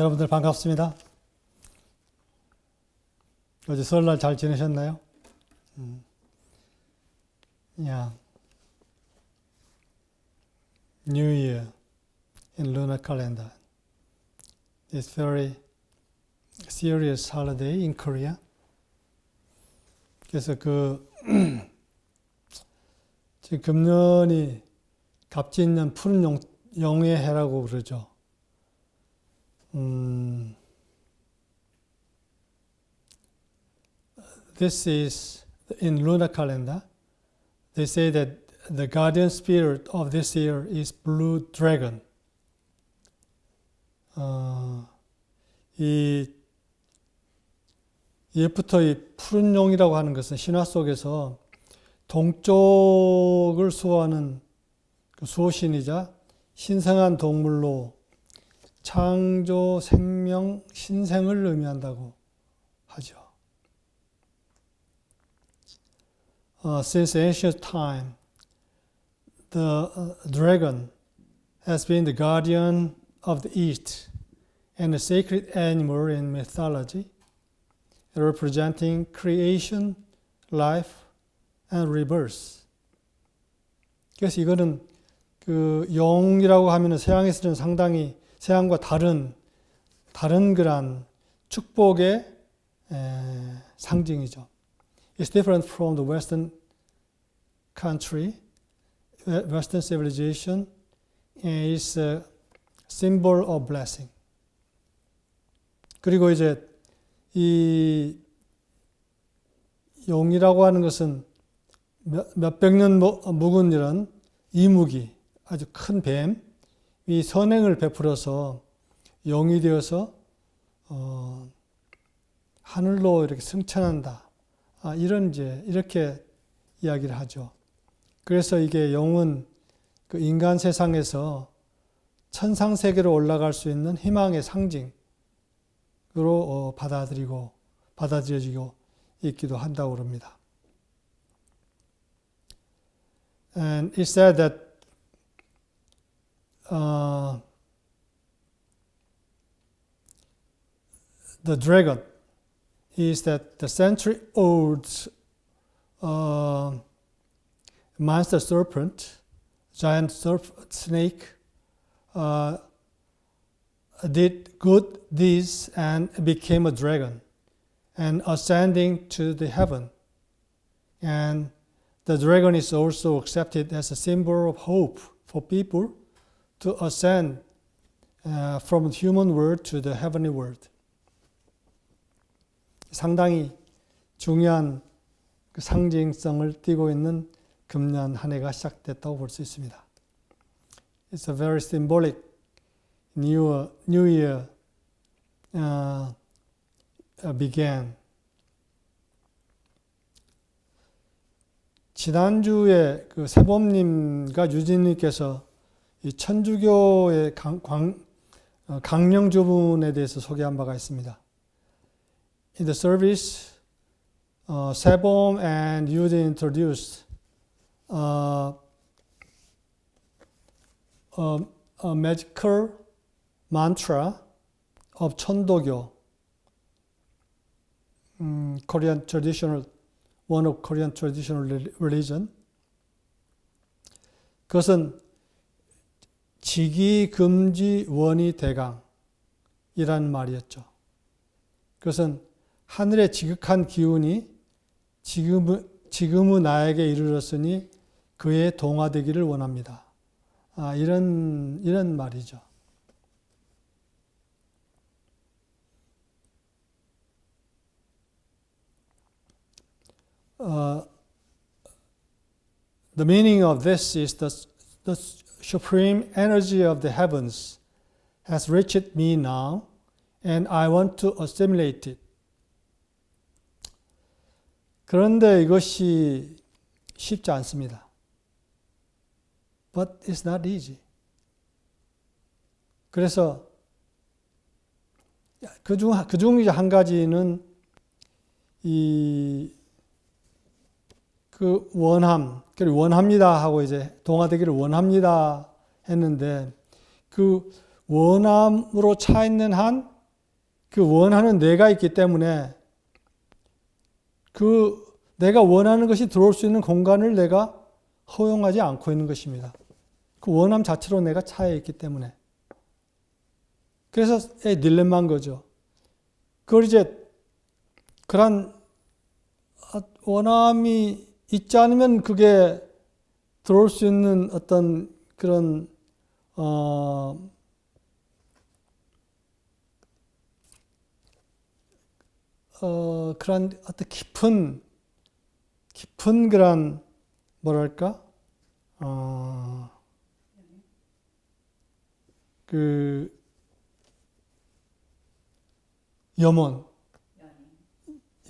여러분들 반갑습니다. 어제 설날 잘 지내셨나요? Yeah. New Year in lunar calendar. It's very serious holiday in Korea. 그래서 지금 금년이 갑진년 푸른 용의 해라고 그러죠. This is in lunar calendar. They say that the guardian spirit of this year is blue dragon. 옛부터 이 푸른 용이라고 하는 것은 신화 속에서 동쪽을 수호하는 그 수호신이자 신성한 동물로 창조, 생명, 신생을 의미한다고 하죠. Since ancient time, the dragon has been the guardian of the east and a sacred animal in mythology, representing creation, life, and rebirth. 그래서 이거는 그 용이라고 하면은 서양에서는 상당히 서양과 다른 그런 축복의 상징이죠. It's different from the Western country, Western civilization, and it's a symbol of blessing. 그리고 이제 이 용이라고 하는 것은 몇백 년 묵은 이런 이무기, 아주 큰 뱀, 이 선행을 베풀어서 용이 되어서 하늘로 이렇게 승천한다. 이렇게 이야기를 하죠. 그래서 이게 용은 그 인간 세상에서 천상 세계로 올라갈 수 있는 희망의 상징으로 받아들여지고 있기도 한다고 그럽니다. And it said that the dragon is that the century-old monster serpent, giant snake, did good deeds and became a dragon, and ascending to the heaven. And the dragon is also accepted as a symbol of hope for people to ascend from the human world to the heavenly world. 상당히 중요한 그 상징성을 띠고 있는 금년 한 해가 시작됐다고 볼 수 있습니다. It's a very symbolic new year began. 지난주에 그 세범님과 유진님께서 이 천주교의 강령주분에 대해서 소개한 바가 있습니다. In the service, Sebom and Yujin introduced a magical mantra of 천도교, Korean traditional, one of Korean traditional religion. 그것은 지기, 금지, 원이, 대강이라는 말이었죠. 그것은 하늘의 지극한 기운이 지금의 나에게 이르렀으니 그의 동화되기를 원합니다. 이런 말이죠. The meaning of this is the supreme energy of the heavens has reached me now, and I want to assimilate it. 그런데 이것이 쉽지 않습니다. But it's not easy. 그래서 그중 한 가지는 그 원합니다 하고 이제 동화되기를 원합니다 했는데 그 원함으로 차 있는 한 그 원하는 내가 있기 때문에 그 내가 원하는 것이 들어올 수 있는 공간을 내가 허용하지 않고 있는 것입니다. 그 원함 자체로 내가 차에 있기 때문에. 그래서 딜레마인 거죠. 그걸 이제 그런 원함이 있지 않으면 그게 들어올 수 있는 어떤 그런 그런 어떤 깊은 그런 뭐랄까 그 염원,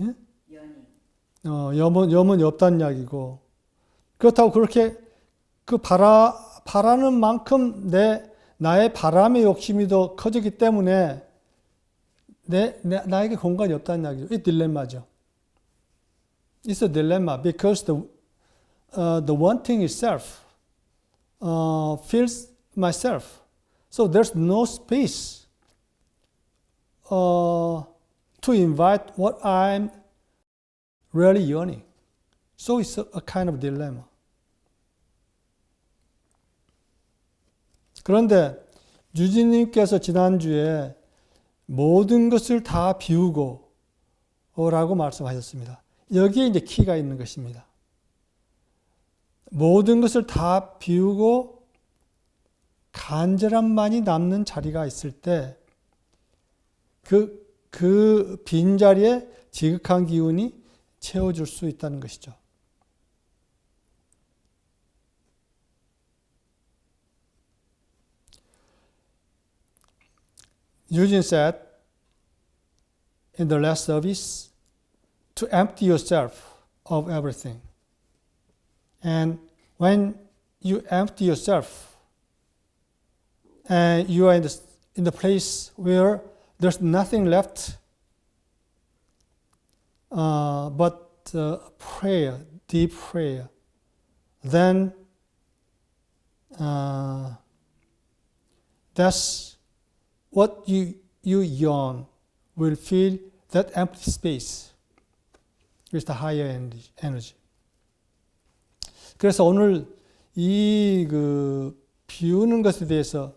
예? 염원이 없다는 이야기고, 그렇다고 그렇게 그 바라는 만큼 나의 바람의 욕심이 더 커지기 때문에 나에게 공간이 없다는 이야기죠. 이 딜레마죠. It's a dilemma because the wanting itself fills myself. So there's no space to invite what I'm really yearning. So it's a kind of dilemma. 그런데 유진님께서 지난주에 모든 것을 다 비우고 라고 말씀하셨습니다. 여기에 이제 키가 있는 것입니다. 모든 것을 다 비우고 간절함만이 남는 자리가 있을 때 그 빈자리에 지극한 기운이 채워줄 수 있다는 것이죠. Eugene said in the last service to empty yourself of everything. And when you empty yourself and you are in the place where there's nothing left but prayer, deep prayer, then that's what you yearn will fill that empty space with the higher energy. 그래서 오늘 이 비우는 것에 대해서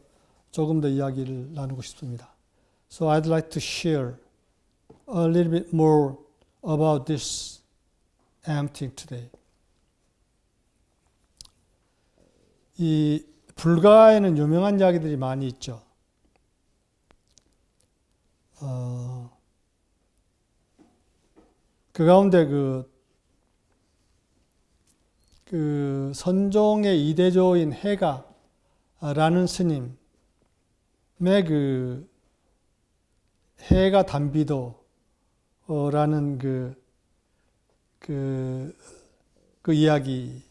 조금 더 이야기를 나누고 싶습니다. So I'd like to share a little bit more about this emptying today. 이 불가에는 유명한 이야기들이 많이 있죠. 그 가운데 그 선종의 이대조인 해가라는 스님의 그 해가 담비도라는 그 이야기가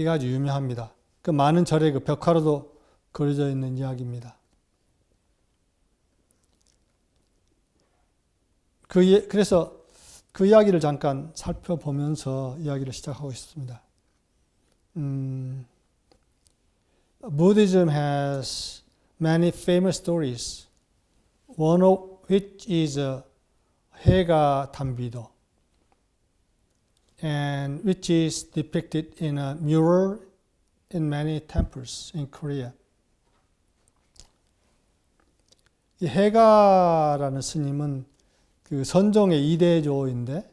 아주 유명합니다. 그 많은 절의 그 벽화로도 그려져 있는 이야기입니다. 그래서 그 이야기를 잠깐 살펴보면서 이야기를 시작하고 싶습니다. Buddhism has many famous stories. One of which is 해가 담비도, and which is depicted in a mural in many temples in Korea. 이 해가라는 스님은 그 선종의 이대조인데,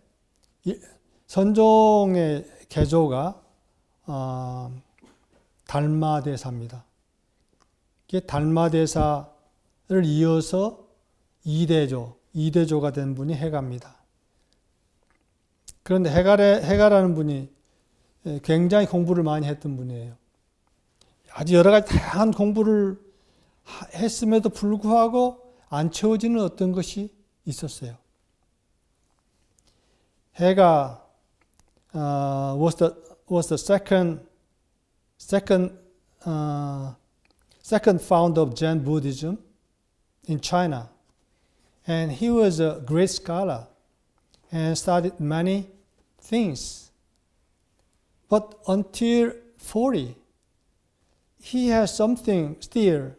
선종의 개조가 달마대사입니다. 달마대사를 이어서 이대조가 된 분이 해가입니다. 그런데 해가라는 분이 굉장히 공부를 많이 했던 분이에요. 아주 여러 가지 다양한 공부를 했음에도 불구하고 안 채워지는 어떤 것이 있었어요. 해가 was the second founder of Zen Buddhism in China, and he was a great scholar and studied many things. But until 40, he has something still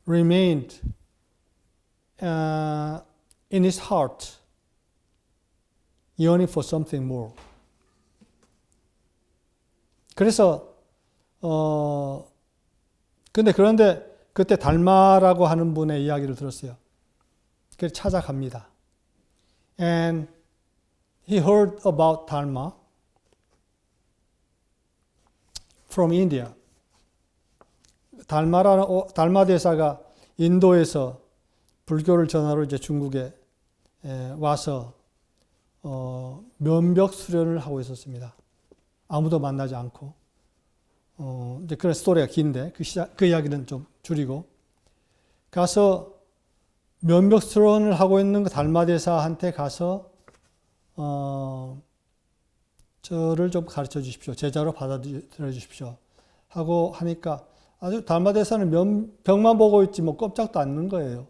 remained in his heart, yearning for something more. 그래서 그런데 그때 달마라고 하는 분의 이야기를 들었어요. 그래서 찾아갑니다. And he heard about Dharma from India. 달마 대사가 인도에서 불교를 전하러 이제 중국에 와서 면벽 수련을 하고 있었습니다. 아무도 만나지 않고. 이제 그런 스토리가 긴데 그 이야기는 좀 줄이고 가서 면벽 수련을 하고 있는 그 달마 대사한테 가서 저를 좀 가르쳐 주십시오. 제자로 받아들여 주십시오. 하고 하니까 아주 달마 대사는 벽만 보고 있지 뭐 꼼짝도 않는 거예요.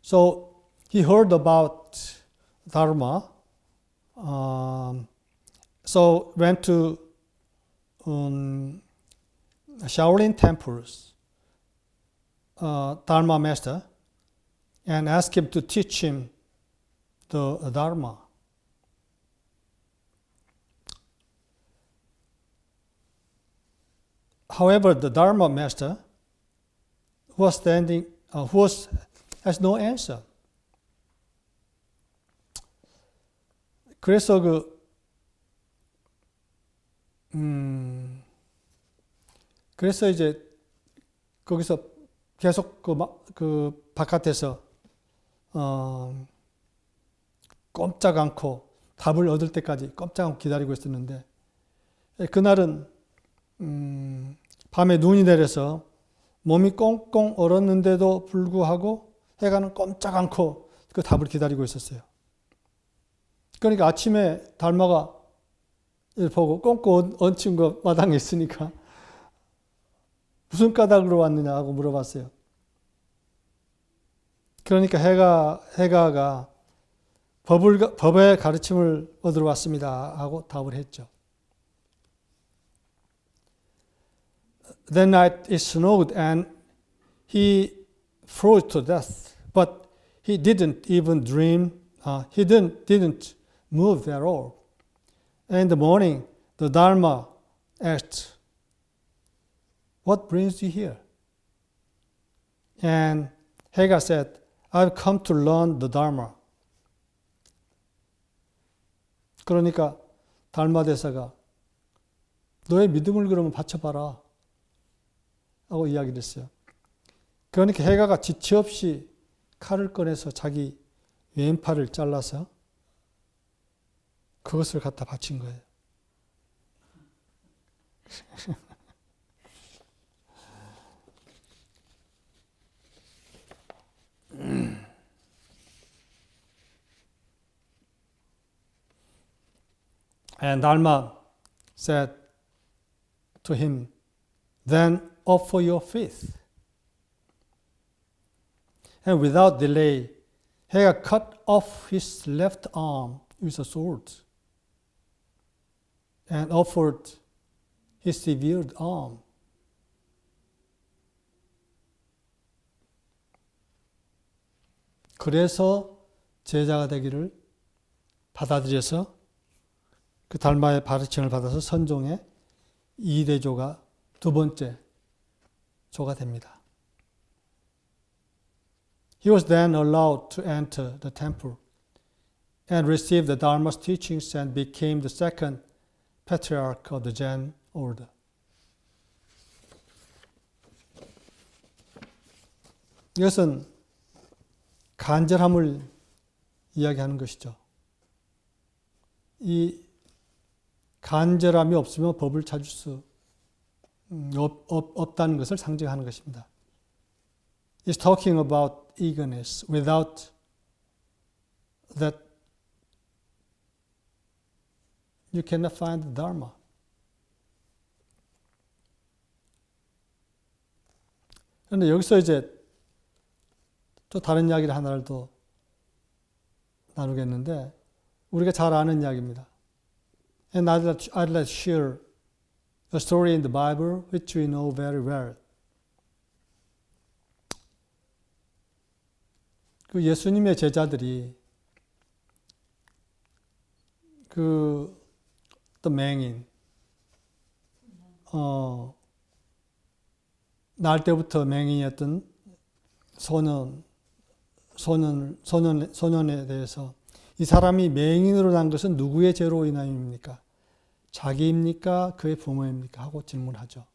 So he heard about Dharma, so went to Shaolin temples, Dharma master, and asked him to teach him the Dharma. However, the Dharma master was standing, has no answer. 그래서 그래서 이제 거기서 계속 그 바깥에서 꼼짝 않고 답을 얻을 때까지 꼼짝 않고 기다리고 있었는데 그날은 밤에 눈이 내려서 몸이 꽁꽁 얼었는데도 불구하고 해가는 꼼짝 않고 그 답을 기다리고 있었어요. 그러니까 아침에 달마가 보고 꽁꽁 얹힌 거 마당에 있으니까 무슨 까닭으로 왔느냐 하고 물어봤어요. 그러니까 해가가 법의 가르침을 얻으러 왔습니다 하고 답을 했죠. That night it snowed and he froze to death, but he didn't even dream. He didn't move at all. In the morning, the Dharma asked, "What brings you here?" And Hega said, "I've come to learn the Dharma." 그러니까 달마 대사가 너의 믿음을 그러면 바쳐봐라 하고 이야기를 했어요. 그러니까 해가가 지체 없이 칼을 꺼내서 자기 왼팔을 잘라서 그것을 갖다 바친 거예요. And Dharma said to him, "Then offer your faith." And without delay, Hega cut off his left arm with a sword and offered his severed arm. 그래서 제자가 되기를 받아들여서 그 달마의 가르침을 받아서 선종의 2대조가 두 번째 조가 됩니다. He was then allowed to enter the temple and receive the Dharma's teachings and became the second patriarch of the Zen order. 이것은 간절함을 이야기하는 것이죠. 이 간절함이 없으면 법을 찾을 수 없다는 것을 상징하는 것입니다. It's talking about eagerness. Without that, you cannot find the Dharma. 그런데 여기서 이제 또 다른 이야기를 하나를 더 나누겠는데 우리가 잘 아는 이야기입니다. And I'd like to share a story in the Bible which we know very well. 그 예수님의 제자들이 어떤 맹인, 날 때부터 맹인이었던 소년에 대해서 이 사람이 맹인으로 난 것은 누구의 죄로 인함입니까? 자기입니까? 그의 부모입니까? 하고 질문하죠.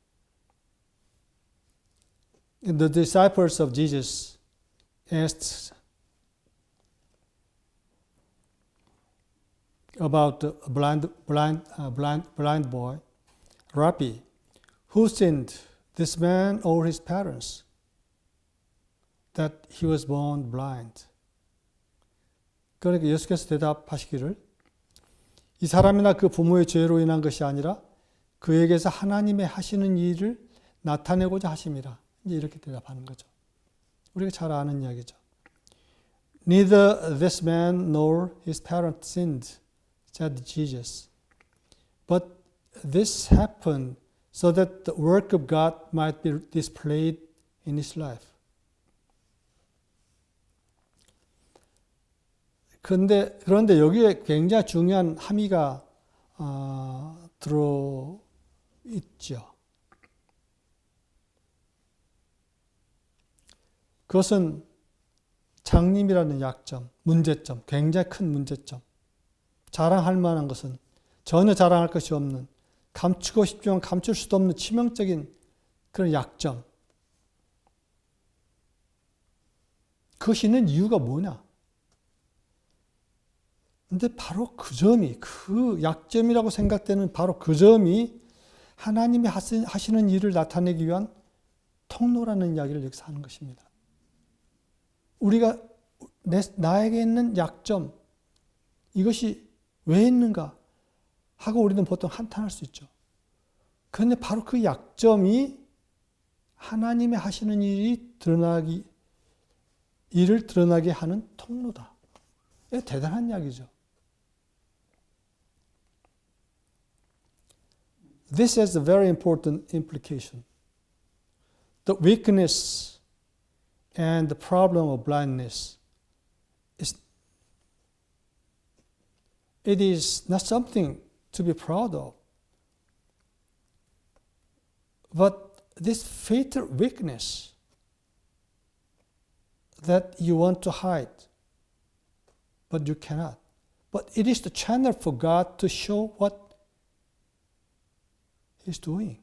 The disciples of Jesus asked about the blind boy, Rabbi, who sinned, this man or his parents, that he was born blind? 그러니까 예수께서 대답하시기를 이 사람이나 그 부모의 죄로 인한 것이 아니라 그에게서 하나님의 하시는 일을 나타내고자 하심이라. 이제 이렇게 대답하는 거죠. 우리가 잘 아는 이야기죠. Neither this man nor his parents sinned, said Jesus. But this happened so that the work of God might be displayed in his life. 그런데 여기에 굉장히 중요한 함의가 들어있죠. 그것은 장님이라는 약점, 문제점, 굉장히 큰 문제점. 자랑할 만한 것은 전혀 자랑할 것이 없는, 감추고 싶지만 감출 수도 없는 치명적인 그런 약점. 그것이 있는 이유가 뭐냐? 근데 바로 그 점이, 그 약점이라고 생각되는 바로 그 점이 하나님이 하시는 일을 나타내기 위한 통로라는 이야기를 여기서 하는 것입니다. 우리가 나에게 있는 약점, 이것이 왜 있는가 하고 우리는 보통 한탄할 수 있죠. 그런데 바로 그 약점이 하나님의 하시는 일을 드러나게 하는 통로다. 대단한 이야기죠. This has a very important implication. The weakness and the problem of blindness it is not something to be proud of. But this fatal weakness that you want to hide, but you cannot. But it is the channel for God to show what He's doing.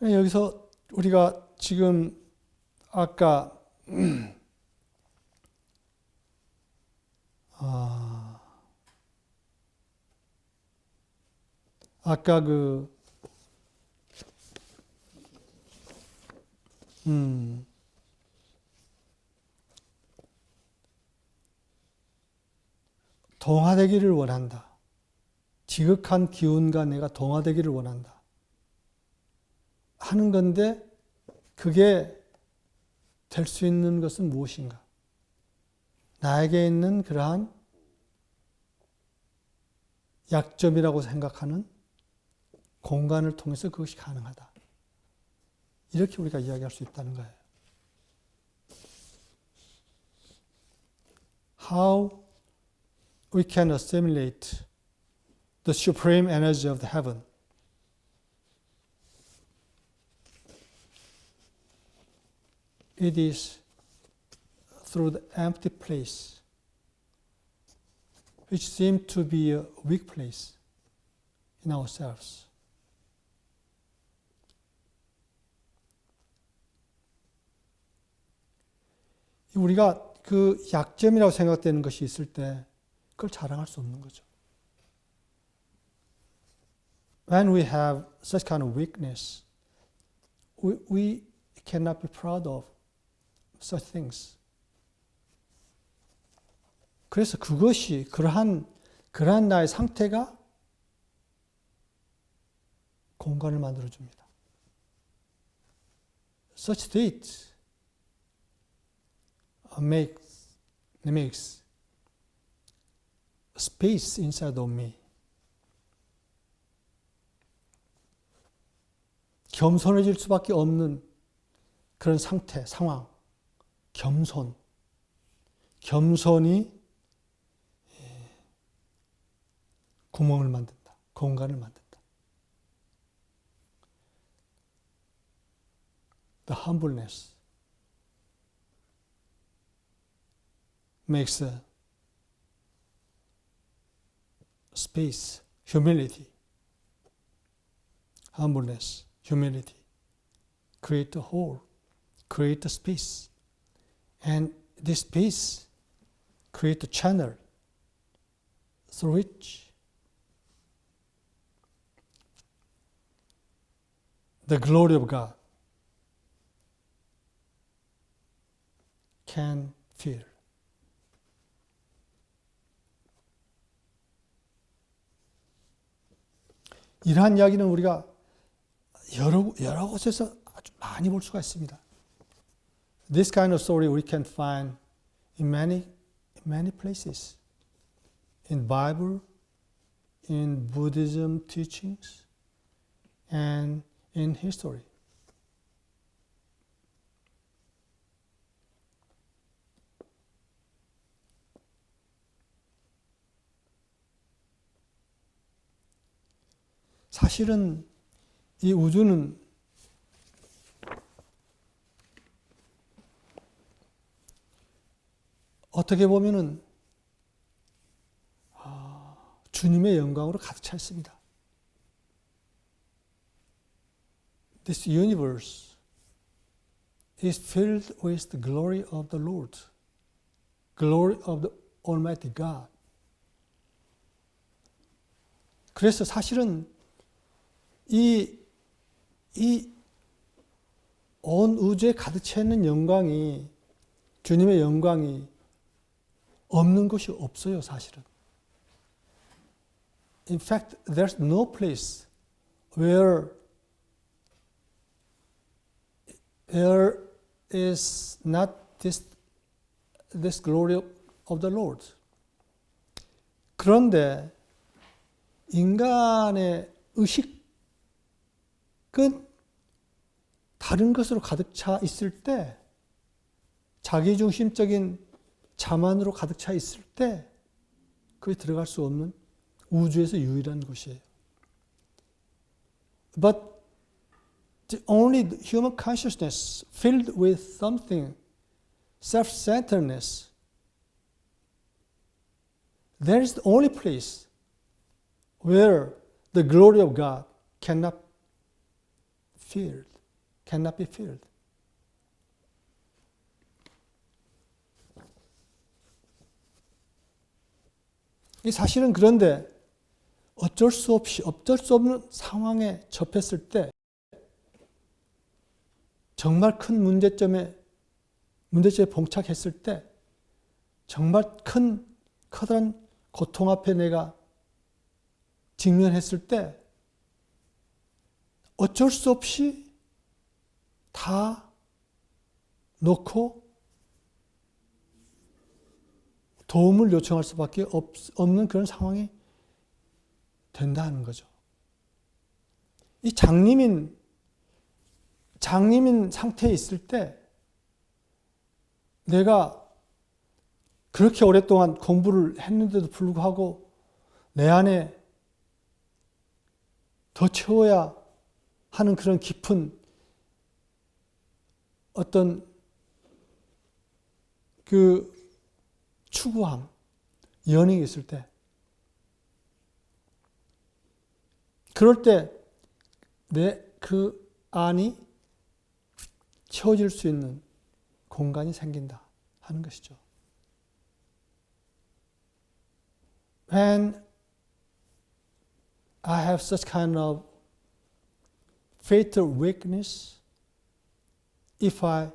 여기서 우리가 지금 아까 동화되기를 원한다. 지극한 기운과 내가 동화되기를 원한다. 하는 건데 그게 될 수 있는 것은 무엇인가? 나에게 있는 그러한 약점이라고 생각하는 공간을 통해서 그것이 가능하다. 이렇게 우리가 이야기할 수 있다는 거예요. How we can assimilate the supreme energy of the heaven. It is through the empty place, which seems to be a weak place in ourselves. 우리가 그 약점이라고 생각되는 것이 있을 때 그걸 자랑할 수 없는 거죠. When we have such kind of weakness, we cannot be proud of such things. 그래서 그것이 그러한 그러한 나의 상태가 공간을 만들어줍니다. Such state makes space inside of me. 겸손해질 수밖에 없는 그런 상태, 상황, 겸손이 구멍을 만든다, 공간을 만든다. The humbleness makes a space, humility, humbleness, humility, create a hole, create a space, and this space create a channel through which the glory of God can fill. 이러한 이야기는 우리가 여러 곳에서 아주 많이 볼 수가 있습니다. This kind of story we can find in many places. In Bible, in Buddhism teachings, and in history. 사실은 이 우주는 어떻게 보면은 주님의 영광으로 가득 차 있습니다. This universe is filled with the glory of the Lord, glory of the Almighty God. 그래서 사실은 이 온 우주에 가득 차 있는 영광이, 주님의 영광이 없는 곳이 없어요, 사실은. In fact, there's no place where there is not this glory of the Lord. 그런데 인간의 의식은 다른 것으로 가득 차 있을 때, 자기중심적인 자만으로 가득 차 있을 때 그게 들어갈 수 없는 우주에서 유일한 곳이에요. But only the human consciousness filled with something, self-centeredness, that is the only place where the glory of God cannot be filled. 이 사실은 그런데 어쩔 수 없는 상황에 접했을 때, 정말 큰 문제점에 봉착했을 때, 정말 커다란 고통 앞에 내가 직면했을 때, 어쩔 수 없이 다 놓고 도움을 요청할 수밖에 없는 그런 상황이 된다는 거죠. 이 장님인 상태에 있을 때 내가 그렇게 오랫동안 공부를 했는데도 불구하고 내 안에 더 채워야 하는 그런 깊은 어떤 그 추구함, 연행이 있을 때, 그럴 때 내 그 안이 채워질 수 있는 공간이 생긴다 하는 것이죠. When I have such kind of fatal weakness, if I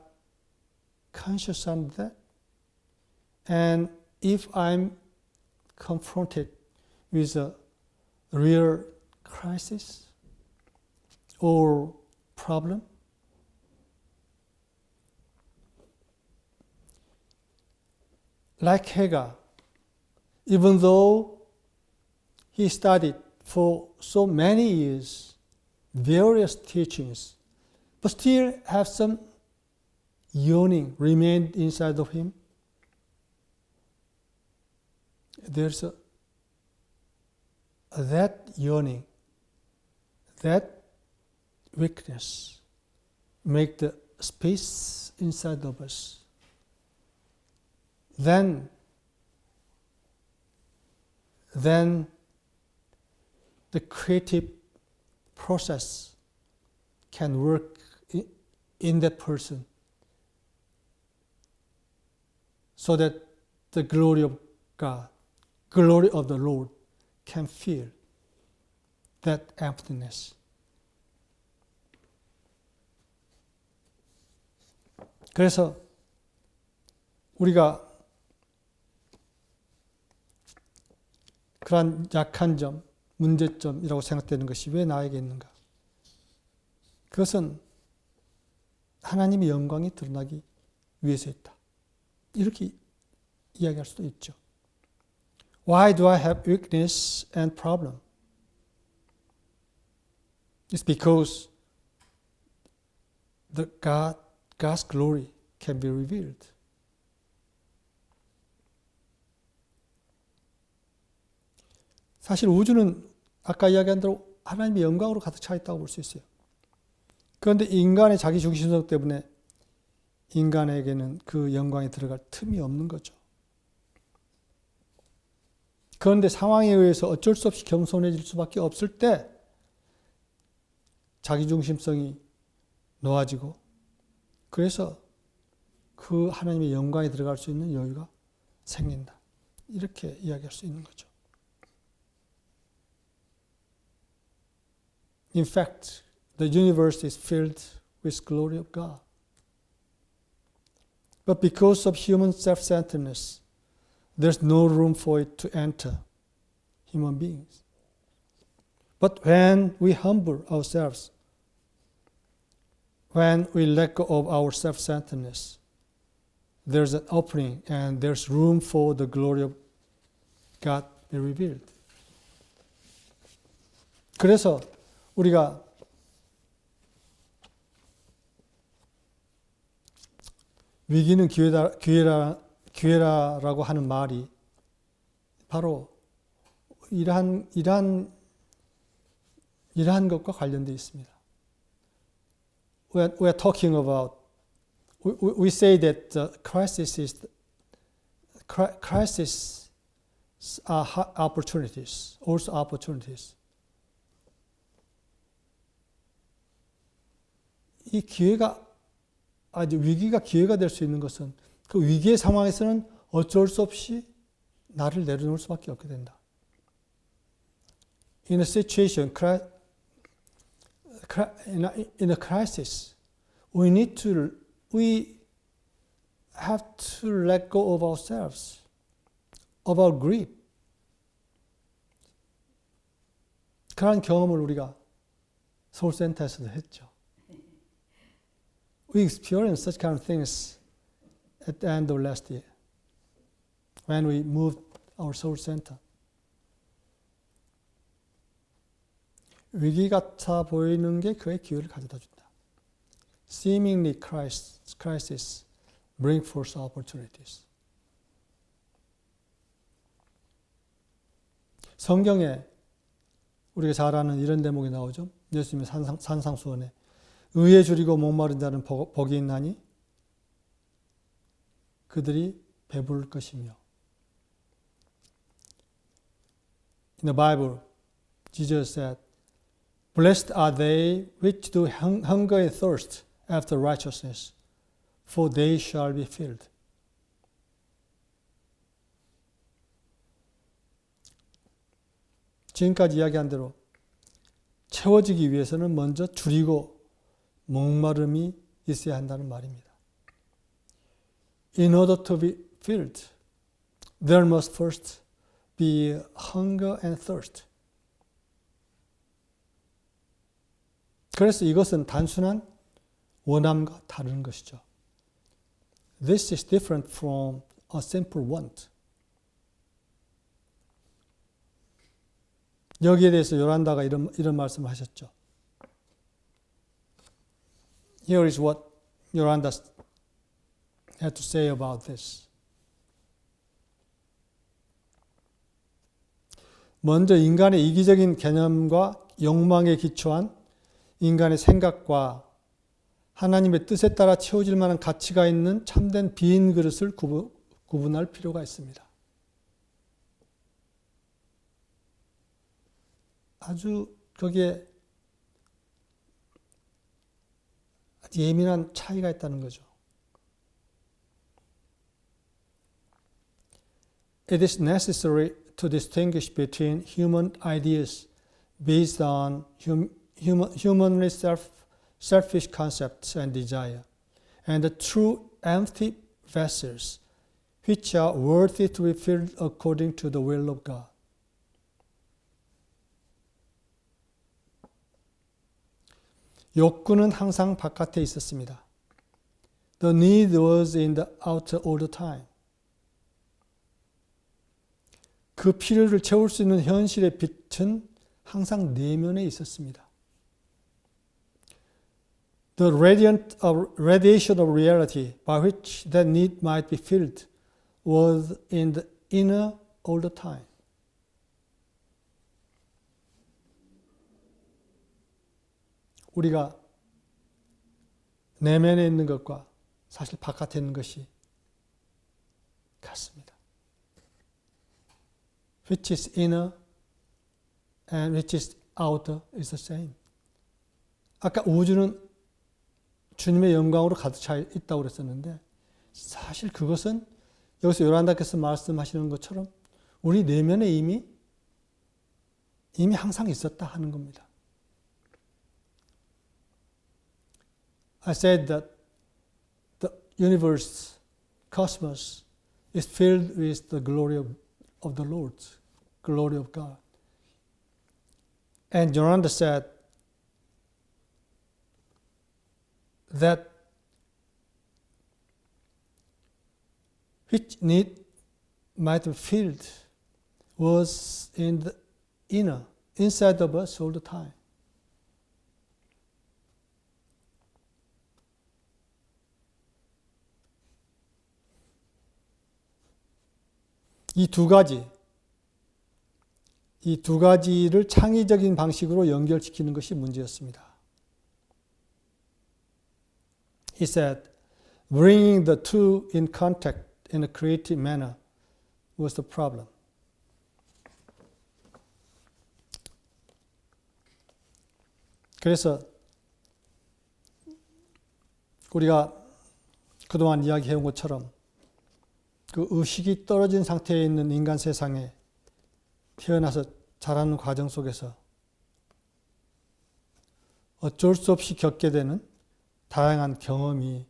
conscious on that, and if I'm confronted with a real crisis or problem? Like Hagar, even though he studied for so many years various teachings, but still have some yearning remained inside of him. There's that yearning, that weakness, make the space inside of us. Then the creative process can work in that person, so that the glory of God, glory of the Lord can fill that emptiness. 그래서 우리가 그러한 약한 점, 문제점이라고 생각되는 것이 왜 나에게 있는가? 그것은 하나님의 영광이 드러나기 위해서 있다. 이렇게 이야기할 수도 있죠. Why do I have weakness and problem? It's because God's glory can be revealed. 사실 우주는 아까 이야기한 대로 하나님의 영광으로 가득 차 있다고 볼 수 있어요. 그런데 인간의 자기 중심성 때문에 인간에게는 그 영광이 들어갈 틈이 없는 거죠. 그런데 상황에 의해서 어쩔 수 없이 겸손해질 수밖에 없을 때 자기 중심성이 놓아지고, 그래서 그 하나님의 영광이 들어갈 수 있는 여유가 생긴다. 이렇게 이야기할 수 있는 거죠. In fact, the universe is filled with glory of God. But because of human self-centeredness, there's no room for it to enter human beings. But when we humble ourselves, when we let go of our self-centeredness, there's an opening and there's room for the glory of God to be revealed. 그래서 우리가 위기는 기회라고 하는 말이 바로 이러한 것과 관련되어 있습니다. We are talking about, we say that crises are opportunities, also opportunities. 이 위기가 기회가 될 수 있는 것은 그 위기의 상황에서는 어쩔 수 없이 나를 내려놓을 수밖에 없게 된다. In a situation, in a crisis, we have to let go of ourselves, of our grief. 그런 경험을 우리가 서울센터에서도 했죠. We experienced such kind of things at the end of last year when we moved our soul center. 위기 같아 보이는 게 그의 기회를 가져다 준다. Seemingly crisis bring forth opportunities. 성경에 우리가 잘 아는 이런 대목이 나오죠. 예수님의 산상수원에 의에 줄이고 목마른 자는 복이 있나니 그들이 배부를 것이며. In the Bible, Jesus said, Blessed are they which do hunger and thirst after righteousness, for they shall be filled. 지금까지 이야기한 대로 채워지기 위해서는 먼저 줄이고 목마름이 있어야 한다는 말입니다. In order to be filled, there must first be hunger and thirst. 그래서 이것은 단순한 원함과 다른 것이죠. This is different from a simple want. 여기에 대해서 요란다가 이런 말씀을 하셨죠. Here is what Yoranda had to say about this. 먼저 인간의 이기적인 개념과 욕망에 기초한 인간의 생각과 하나님의 뜻에 따라 채워질 만한 가치가 있는 참된 빈 그릇을 구분할 필요가 있습니다. 아주 거기에 예민한 차이가 있다는 거죠. It is necessary to distinguish between human ideas based on humanly selfish concepts and desire, and the true empty vessels, which are worthy to be filled according to the will of God. 욕구는 항상 바깥에 있었습니다. The need was in the outer all the time. 그 필요를 채울 수 있는 현실의 빛은 항상 내면에 있었습니다. The radiation of reality by which that need might be filled was in the inner all the time. 우리가 내면에 있는 것과 사실 바깥에 있는 것이 같습니다. Which is inner and which is outer is the same. 아까 우주는 주님의 영광으로 가득 차 있다고 그랬었는데 사실 그것은 여기서 요란다께서 말씀하시는 것처럼 우리 내면에 이미 항상 있었다 하는 겁니다. I said that the universe, cosmos, is filled with the glory of the Lord, glory of God. And Yoranda said that which need might be filled was in the inner, inside of us all the time. 이 두 가지를 창의적인 방식으로 연결시키는 것이 문제였습니다. He said, bringing the two in contact in a creative manner was the problem. 그래서 우리가 그동안 이야기해온 것처럼 그 의식이 떨어진 상태에 있는 인간 세상에 태어나서 자라는 과정 속에서 어쩔 수 없이 겪게 되는 다양한 경험이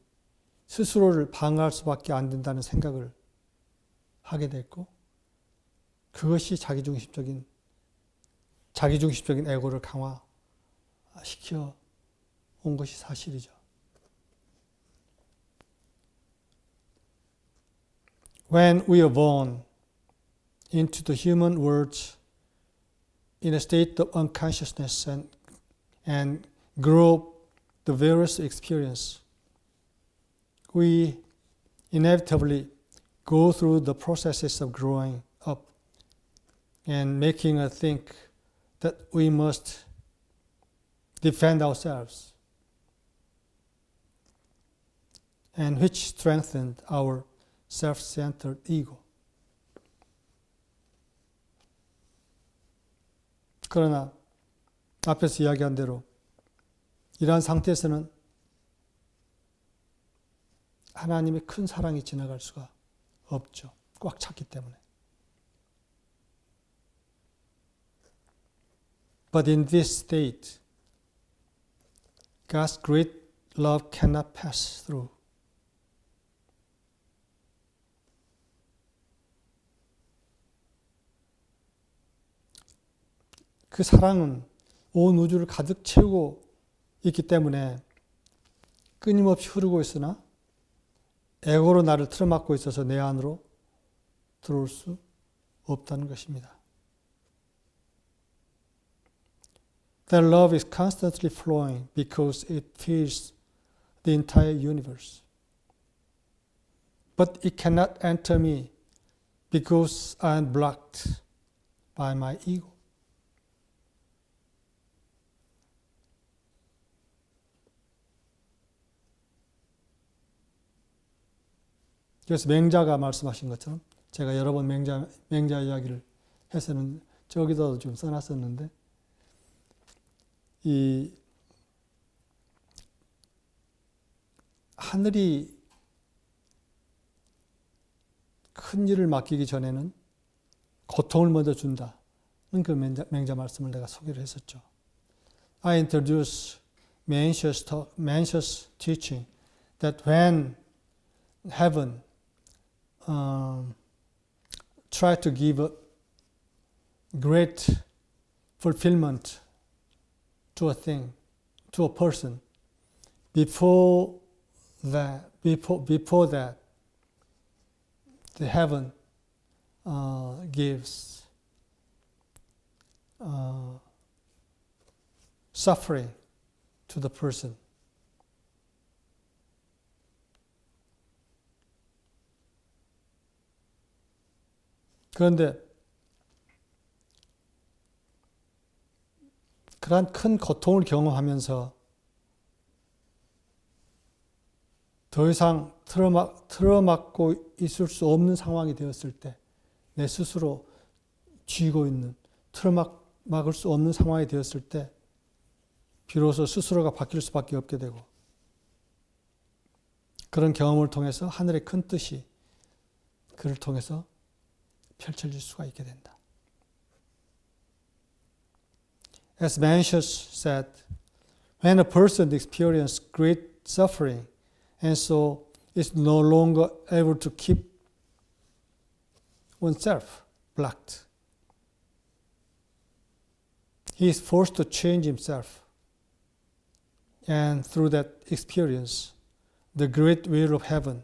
스스로를 방어할 수밖에 안 된다는 생각을 하게 됐고 그것이 자기중심적인 에고를 강화시켜 온 것이 사실이죠. When we are born into the human world in a state of unconsciousness and grow the various experience, we inevitably go through the processes of growing up and making us think that we must defend ourselves, and which strengthened our self-centered ego. 그러나 앞에서 이야기한 대로 이러한 상태에서는 하나님의 큰 사랑이 지나갈 수가 없죠. 꽉 찼기 때문에. But in this state, God's great love cannot pass through. 그 사랑은 온 우주를 가득 채우고 있기 때문에 끊임없이 흐르고 있으나 에고로 나를 틀어막고 있어서 내 안으로 들어올 수 없다는 것입니다. That love is constantly flowing because it fills the entire universe. But it cannot enter me because I am blocked by my ego. 그래서 맹자가 말씀하신 것처럼 제가 여러 번 맹자 이야기를 해서는 저기다도 좀 써놨었는데 이 하늘이 큰 일을 맡기기 전에는 고통을 먼저 준다는 그 맹자 말씀을 내가 소개를 했었죠. I introduce Mencius' teaching that when heaven try to give a great fulfillment to a thing, to a person, before that, the heaven gives suffering to the person. 그런데 그러한 큰 고통을 경험하면서 더 이상 틀어막고 있을 수 없는 상황이 되었을 때, 내 스스로 쥐고 있는, 틀어막을 수 없는 상황이 되었을 때, 비로소 스스로가 바뀔 수밖에 없게 되고, 그런 경험을 통해서 하늘의 큰 뜻이 그를 통해서 펼쳐질 수가 있게 된다. As Mencius said, when a person experiences great suffering and so is no longer able to keep oneself blocked, he is forced to change himself. And through that experience, the great will of heaven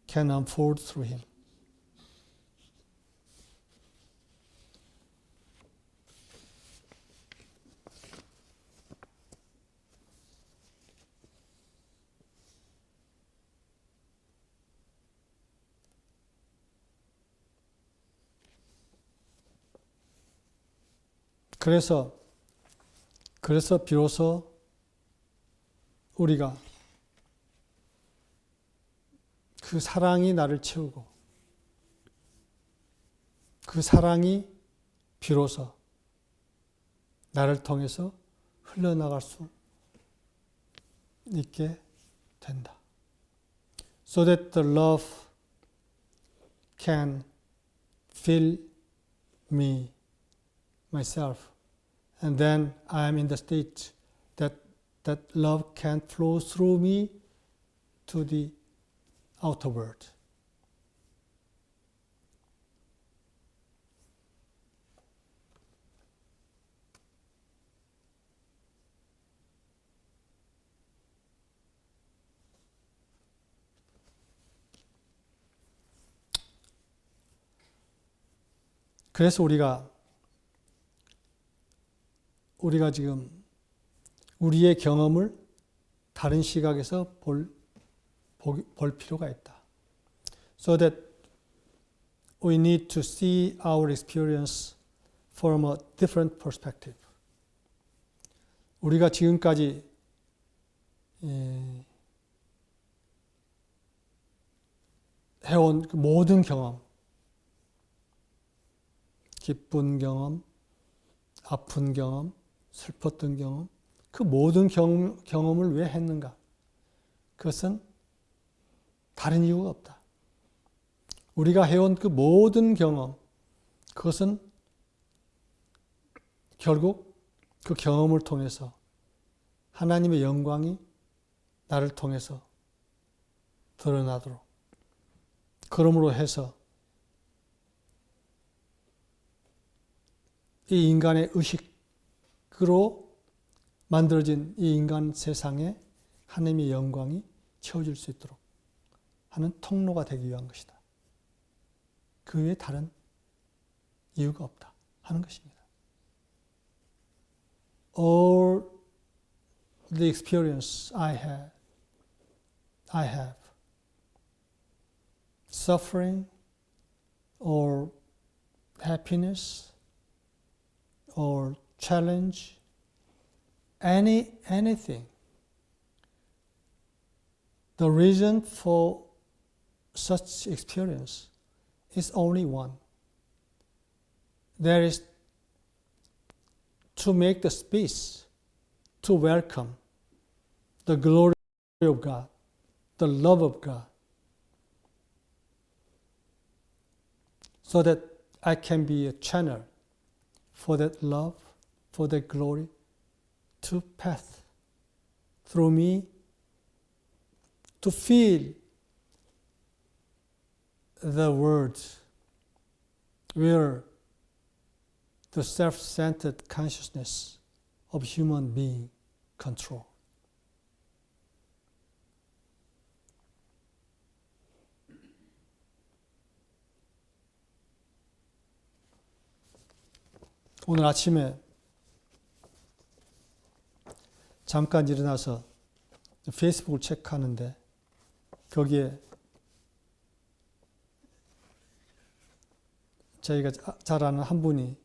can unfold through him. 그래서 비로소 우리가 그 사랑이 나를 채우고 그 사랑이 비로소 나를 통해서 흘러나갈 수 있게 된다. So that the love can fill me, myself, and then I am in the state that love can flow through me to the outer world. 그래서 우리가 지금 우리의 경험을 다른 시각에서 볼 필요가 있다. So that we need to see our experience from a different perspective. 우리가 지금까지 해온 그 모든 경험, 기쁜 경험, 아픈 경험, 슬펐던 경험, 그 모든 경험을 왜 했는가? 그것은 다른 이유가 없다. 우리가 해온 그 모든 경험, 그것은 결국 그 경험을 통해서 하나님의 영광이 나를 통해서 드러나도록, 그러므로 해서 이 인간의 의식 만들어진 이 인간 세상에 하나님의 영광이 채워질 수 있도록 하는 통로가 되기 위한 것이다. 그 외에 다른 이유가 없다 하는 것입니다. All the experience I have suffering or happiness or challenge, anything. The reason for such experience is only one. That is to make the space to welcome the glory of God, the love of God, so that I can be a channel for that love, for that glory to pass through me, to feel the words where the self-centered consciousness of human being control. 오늘 아침에 잠깐 일어나서 페이스북을 체크하는데 거기에 저희가 잘 아는 한 분이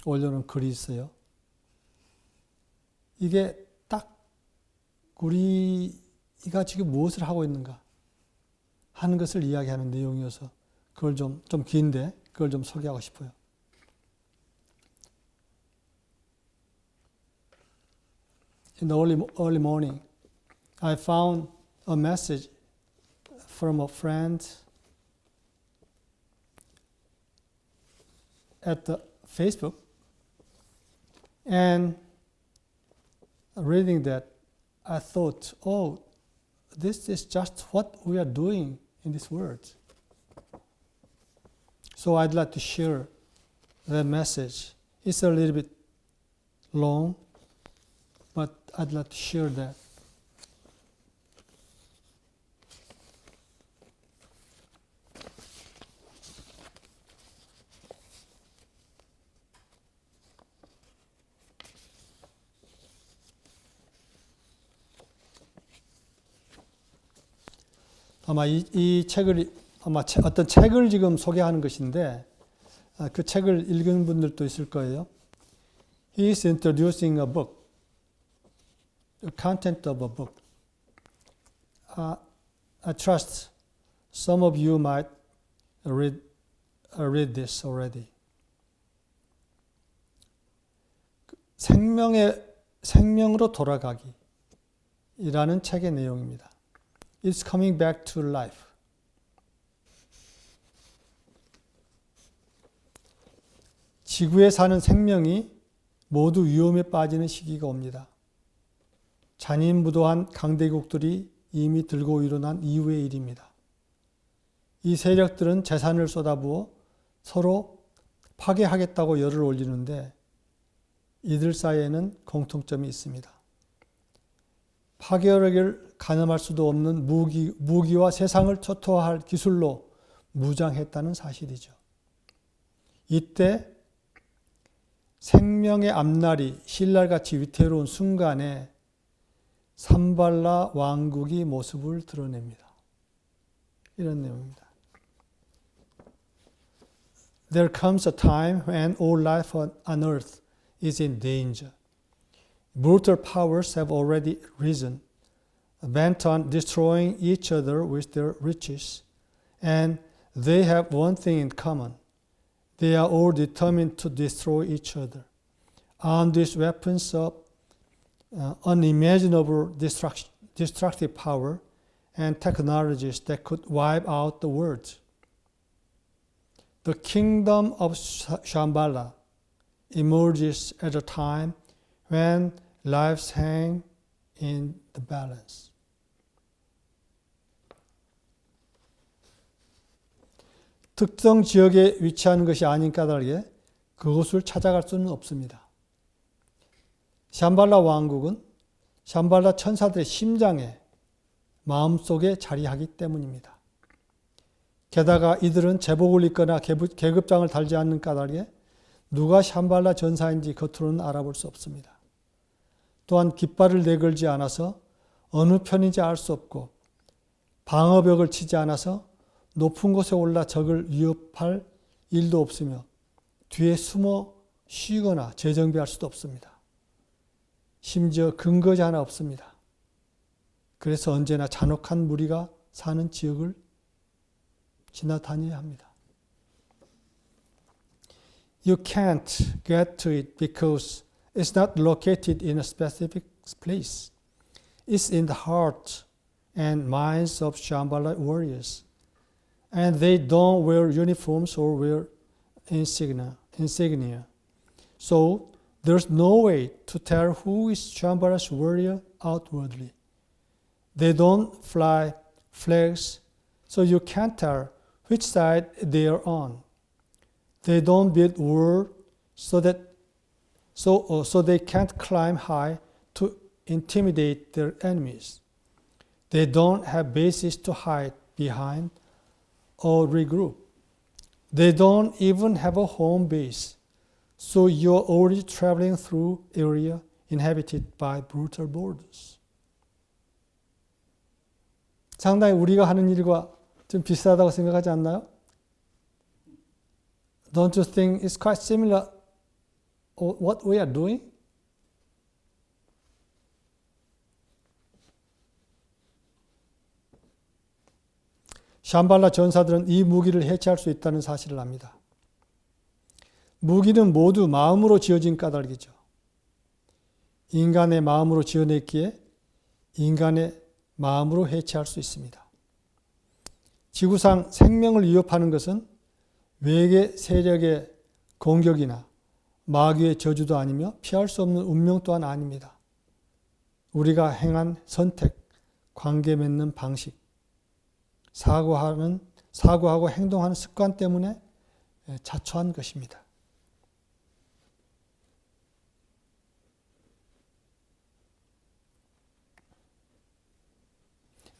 올려놓은 글이 있어요. 이게 딱 우리가 지금 무엇을 하고 있는가 하는 것을 이야기하는 내용이어서 그걸 좀 긴데 그걸 좀 소개하고 싶어요. In the early morning, I found a message from a friend at the Facebook, and reading that, I thought, oh, this is just what we are doing in this world. So I'd like to share that message. It's a little bit long, but I'd like to share that. 아마 이 책을 어떤 책을 지금 소개하는 것인데 그 책을 읽은 분들도 있을 거예요. He is introducing a book, the content of a book. I trust some of you might read this already. 생명으로 돌아가기이라는 책의 내용입니다. It's coming back to life. 지구에 사는 생명이 모두 위험에 빠지는 시기가 옵니다. 잔인무도한 강대국들이 이미 들고 일어난 이후의 일입니다. 이 세력들은 재산을 쏟아부어 서로 파괴하겠다고 열을 올리는데 이들 사이에는 공통점이 있습니다. 파괴력을 가늠할 수도 없는 무기와 세상을 초토화할 기술로 무장했다는 사실이죠. 이때 생명의 앞날이 신랄같이 위태로운 순간에 삼발라 왕국이 모습을 드러냅니다. 이런 내용입니다. There comes a time when all life on earth is in danger. Brutal powers have already risen, bent on destroying each other with their riches, and they have one thing in common. They are all determined to destroy each other. Armed with weapons of unimaginable destructive power and technologies that could wipe out the world. The kingdom of Shambhala emerges at a time when lives hang in the balance. 특정 지역에 위치하는 것이 아닌 까닭에 그곳을 찾아갈 수는 없습니다. 샴발라 왕국은 샴발라 천사들의 심장에 마음속에 자리하기 때문입니다. 게다가 이들은 제복을 입거나 계급장을 달지 않는 까닭에 누가 샴발라 전사인지 겉으로는 알아볼 수 없습니다. 또한 깃발을 내걸지 않아서 어느 편인지 알 수 없고 방어벽을 치지 않아서 높은 곳에 올라 적을 위협할 일도 없으며 뒤에 숨어 쉬거나 재정비할 수도 없습니다. 심지어 근거지 하나 없습니다. 그래서 언제나 잔혹한 무리가 사는 지역을 지나다녀야 합니다. You can't get to it because it's not located in a specific place. It's in the heart and minds of Shambhala warriors. And they don't wear uniforms or wear insignia. So there's no way to tell who is Shambhala's warrior outwardly. They don't fly flags, so you can't tell which side they are on. They don't build walls so they can't climb high to intimidate their enemies. They don't have bases to hide behind or regroup. They don't even have a home base, so you're already traveling through area inhabited by brutal borders. 상당히 우리가 하는 일과 좀 비슷하다고 생각하지 않나요? Don't you think it's quite similar what we are doing? 샴발라 전사들은 이 무기를 해체할 수 있다는 사실을 압니다. 무기는 모두 마음으로 지어진 까닭이죠. 인간의 마음으로 지어냈기에 인간의 마음으로 해체할 수 있습니다. 지구상 생명을 위협하는 것은 외계 세력의 공격이나 마귀의 저주도 아니며 피할 수 없는 운명 또한 아닙니다. 우리가 행한 선택, 관계 맺는 방식, 사고하고 행동하는 습관 때문에 자초한 것입니다.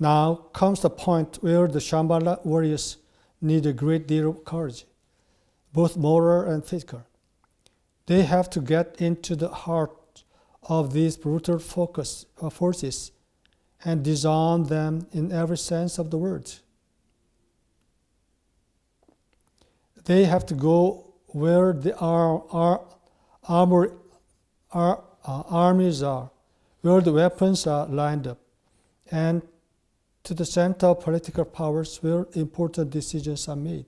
Now comes the point where the Shambhala warriors need a great deal of courage, both moral and physical. They have to get into the heart of these brutal forces and disarm them in every sense of the word. They have to go where the armies are, where the weapons are lined up, and to the center of political powers where important decisions are made.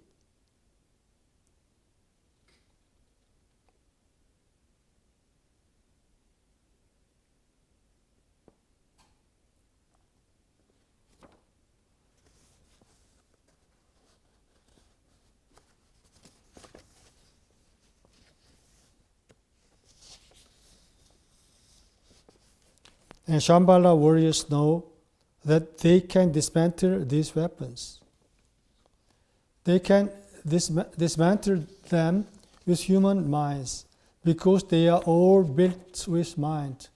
And Shambhala warriors know that they can dismantle these weapons. They can dismantle them with human minds because they are all built with mind.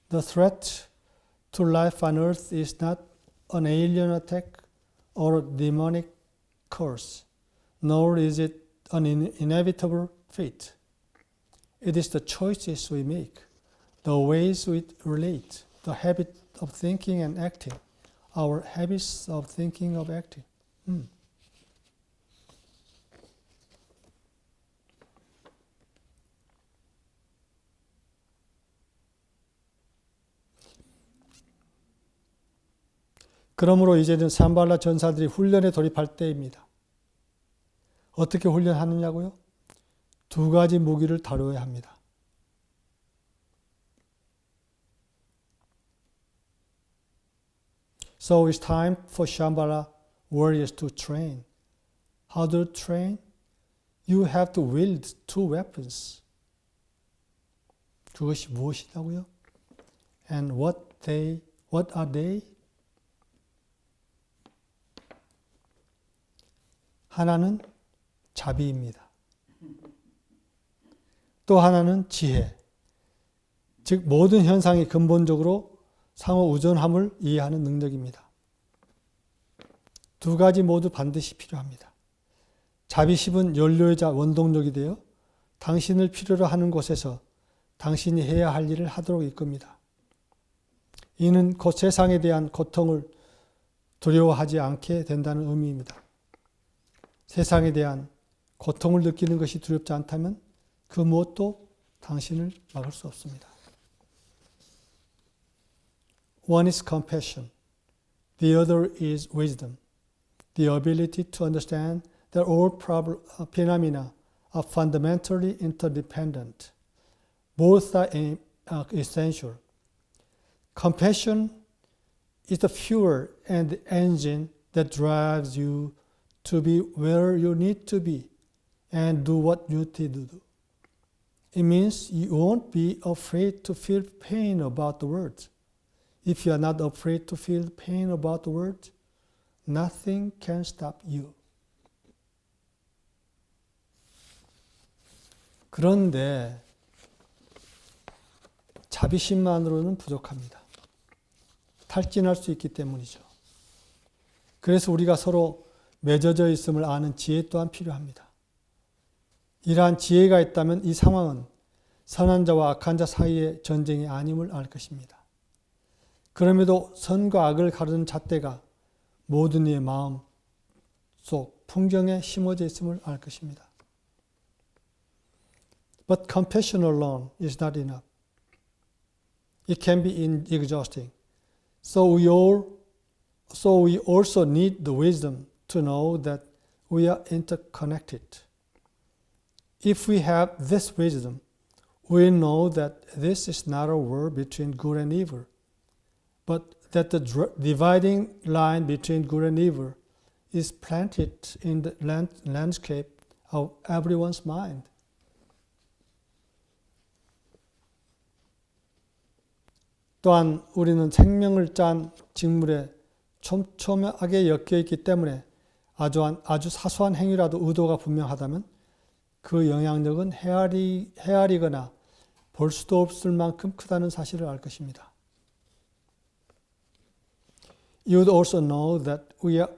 The threat to life on earth is not an alien attack or a demonic curse, nor is it an inevitable fate. It is the choices we make, the ways we relate, the habit of thinking and acting, our habits of thinking of acting. 그러므로 이제는 샴발라 전사들이 훈련에 돌입할 때입니다. 어떻게 훈련하느냐고요? 두 가지 무기를 다뤄야 합니다. So it's time for Shambhala warriors to train. How to train? You have to wield two weapons. 그것이 무엇이냐고요? And what are they? 하나는 자비입니다. 또 하나는 지혜. 즉 모든 현상이 근본적으로 상호 우존함을 이해하는 능력입니다. 두 가지 모두 반드시 필요합니다. 자비심은 연료이자 원동력이 되어 당신을 필요로 하는 곳에서 당신이 해야 할 일을 하도록 이끕니다. 이는 곧 세상에 대한 고통을 두려워하지 않게 된다는 의미입니다. 세상에 대한 고통을 느끼는 것이 두렵지 않다면 그 무엇도 당신을 막을 수 없습니다. One is compassion. The other is wisdom. The ability to understand that all phenomena are fundamentally interdependent. Both are essential. Compassion is the fuel and the engine that drives you to be where you need to be and do what you need to do. It means you won't be afraid to feel pain about the world. If you are not afraid to feel pain about the world, nothing can stop you. 그런데 자비심만으로는 부족합니다. 탈진할 수 있기 때문이죠. 그래서 우리가 서로 맺어져 있음을 아는 지혜 또한 필요합니다. 이러한 지혜가 있다면 이 상황은 선한 자와 악한 자 사이의 전쟁이 아님을 알 것입니다. 그럼에도 선과 악을 가르는 잣대가 모든 이의 마음 속 풍경에 심어져 있음을 알 것입니다. But compassion alone is not enough. It can be exhausting. So we also need the wisdom to know that we are interconnected. If we have this wisdom, we know that this is not a war between good and evil, but that the dividing line between good and evil is planted in the landscape of everyone's mind. 또한 우리는 생명을 짠 직물에 촘촘하게 엮여있기 때문에 아주 사소한 행위라도 의도가 분명하다면 그 영향력은 헤아리거나 볼 수도 없을 만큼 크다는 사실을 알 것입니다. You would also know that we are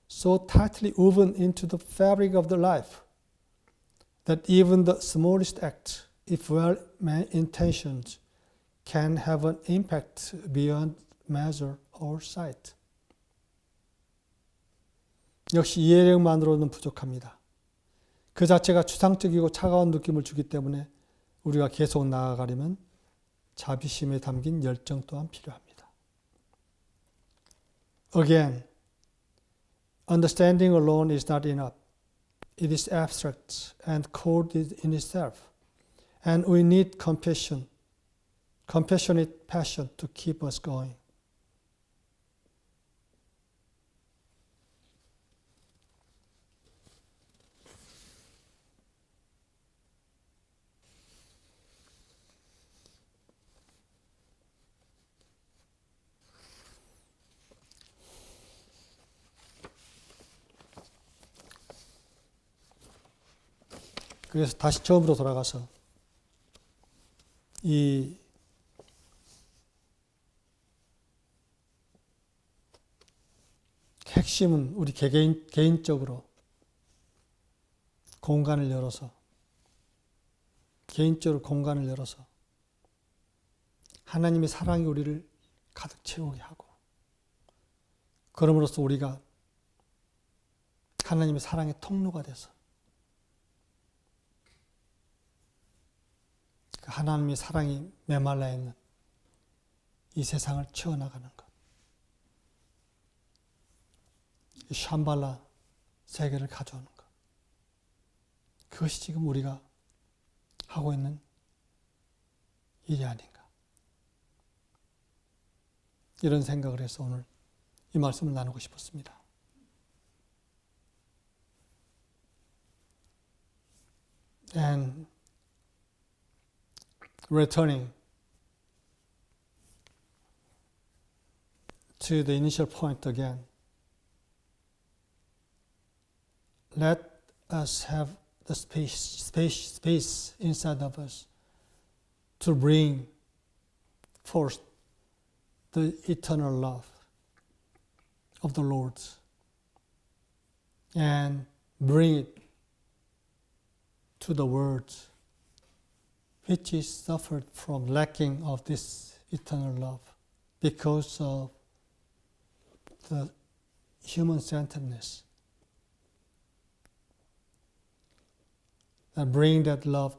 so tightly woven into the fabric of the life that even the smallest act, if well-intentioned, can have an impact beyond measure or sight. 역시 이해력만으로는 부족합니다. 그 자체가 추상적이고 차가운 느낌을 주기 때문에 우리가 계속 나아가려면 자비심에 담긴 열정 또한 필요합니다. Again, understanding alone is not enough. It is abstract and cold in itself, and we need compassionate passion to keep us going. 그래서 다시 처음으로 돌아가서 이 핵심은 우리 개인적으로 공간을 열어서 하나님의 사랑이 우리를 가득 채우게 하고 그럼으로써 우리가 하나님의 사랑의 통로가 돼서 하나님의 사랑이 메말라 있는 이 세상을 채워나가는 것. 이 샴발라 세계를 가져오는 것. 그것이 지금 우리가 하고 있는 일이 아닌가. 이런 생각을 해서 오늘 이 말씀을 나누고 싶었습니다. And returning to the initial point again, let us have the space inside of us to bring forth the eternal love of the Lord and bring it to the world which is suffered from lacking of this eternal love because of the human-centeredness. And bring that love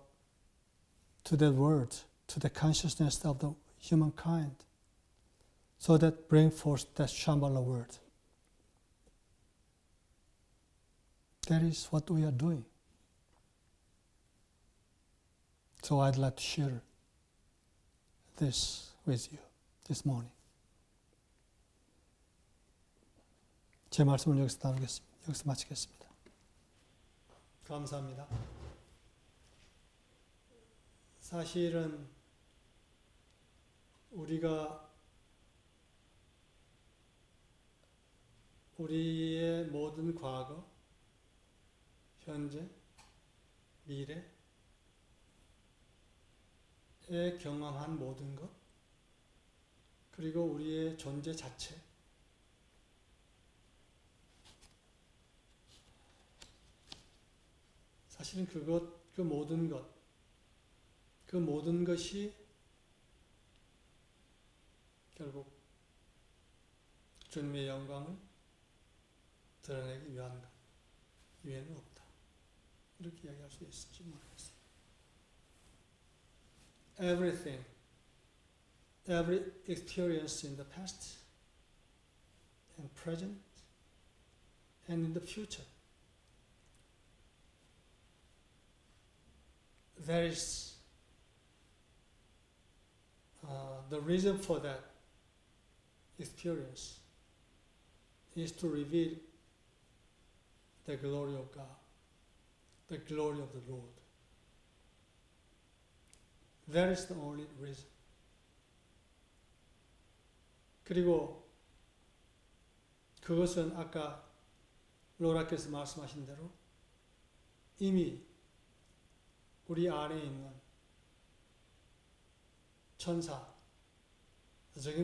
to the world, to the consciousness of the humankind, so that bring forth that Shambhala word. That is what we are doing. So I'd like to share this with you this morning. 제 말씀을 여기서 나누겠습니다. 여기서 마치겠습니다. 감사합니다. 사실은 우리가 우리의 모든 과거, 현재, 미래에 경험한 모든 것, 그리고 우리의 존재 자체, 사실은 그 모든 것이 결국 주님의 영광을 드러내기 위한 것 이외에는 없다. 이렇게 이야기할 수 있을지 모르겠어요. Everything, every experience in the past and present and in the future, there is the reason for that experience is to reveal the glory of God, the glory of the Lord. That is the only reason. 그리고 그것은 아까 로라께서 말씀하신 대로 이미 우리 안에 있는 천사적인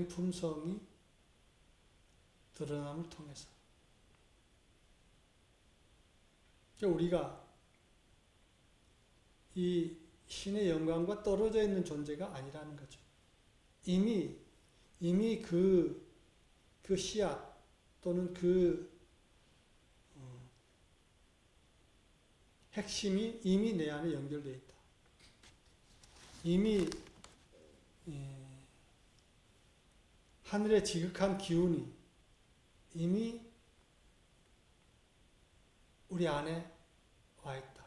품성이 드러남을 통해서 우리가 이 신의 영광과 떨어져 있는 존재가 아니라는 거죠. 이미 그 씨앗 또는 그 핵심이 이미 내 안에 연결되어 있다. 이미 하늘의 지극한 기운이 이미 우리 안에 와 있다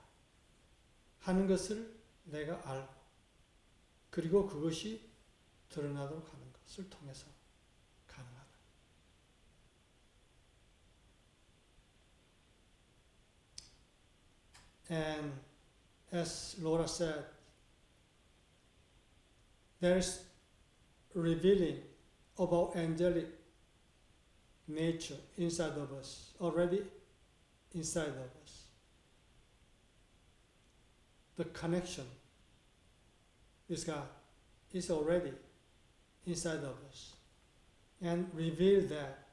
하는 것을 내가 알고 그리고 그것이 드러나도록 하는 것을 통해서 가능하다. And as Laura said, there is revealing about angelic nature inside of us, already inside of us. The connection with God is already inside of us and reveal that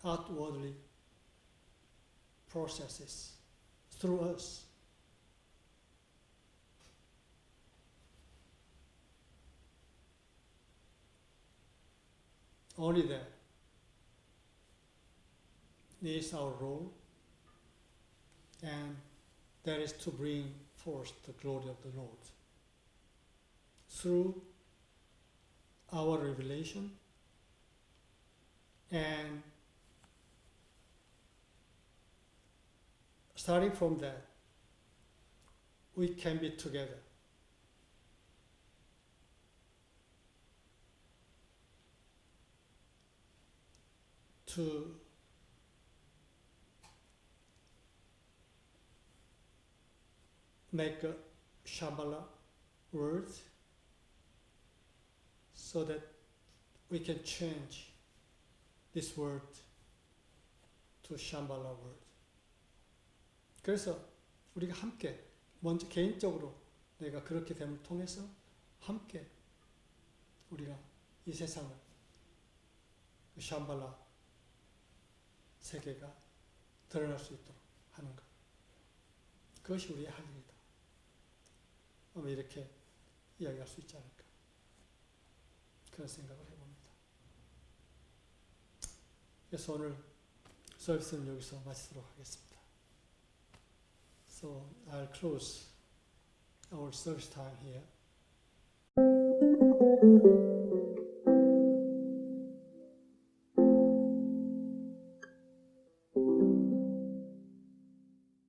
outwardly processes through us. Only that is our role, and that is to bring forth the glory of the Lord through our revelation and starting from that we can be together to make a Shambhala word so that we can change this word to Shambhala word. 그래서 우리가 함께 먼저 개인적으로 내가 그렇게 됨을 통해서 함께 우리가 이 세상을 그 샴발라 세계가 드러날 수 있도록 하는 것. 그것이 우리의 할 일이다. 아마 이렇게 이야기할 수 있지 않을까. 그런 생각을 해봅니다. 그래서 오늘 서비스는 여기서 마치도록 하겠습니다. So I'll close our service time here.